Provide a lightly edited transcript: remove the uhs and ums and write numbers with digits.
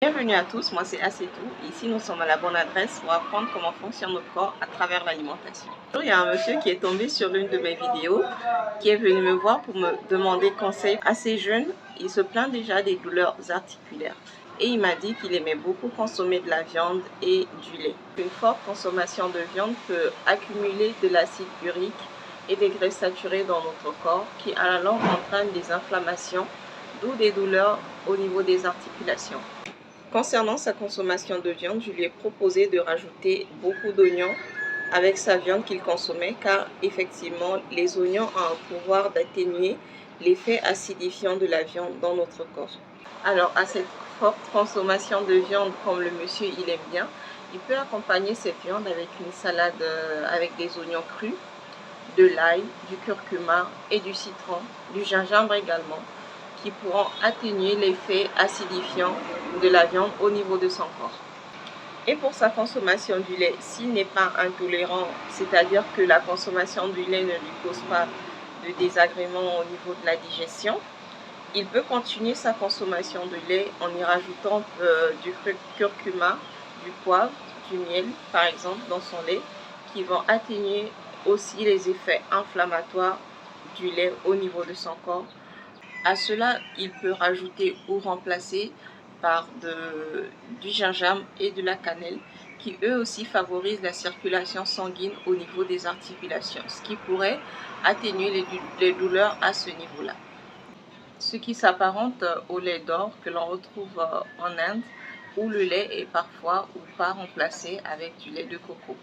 Bienvenue à tous, moi c'est Assetou. Ici nous sommes à la bonne adresse pour apprendre comment fonctionne notre corps à travers l'alimentation. Il y a un monsieur qui est tombé sur l'une de mes vidéos, qui est venu me voir pour me demander conseil. Assez jeune, il se plaint déjà des douleurs articulaires et il m'a dit qu'il aimait beaucoup consommer de la viande et du lait. Une forte consommation de viande peut accumuler de l'acide urique et des graisses saturées dans notre corps qui à la longue entraînent des inflammations, d'où des douleurs au niveau des articulations. Concernant sa consommation de viande, je lui ai proposé de rajouter beaucoup d'oignons avec sa viande qu'il consommait, car effectivement, les oignons ont un pouvoir d'atténuer l'effet acidifiant de la viande dans notre corps. Alors, à cette forte consommation de viande, comme le monsieur il aime bien, il peut accompagner cette viande avec une salade avec des oignons crus, de l'ail, du curcuma et du citron, du gingembre également, qui pourront atténuer l'effet acidifiant de la viande au niveau de son corps. Et pour sa consommation du lait, s'il n'est pas intolérant, c'est-à-dire que la consommation du lait ne lui cause pas de désagréments au niveau de la digestion, il peut continuer sa consommation de lait en y rajoutant du curcuma, du poivre, du miel par exemple dans son lait, qui vont atténuer aussi les effets inflammatoires du lait au niveau de son corps. À cela, il peut rajouter ou remplacer par du gingembre et de la cannelle qui eux aussi favorisent la circulation sanguine au niveau des articulations, ce qui pourrait atténuer les douleurs à ce niveau-là. Ce qui s'apparente au lait d'or que l'on retrouve en Inde, où le lait est parfois ou pas remplacé avec du lait de coco.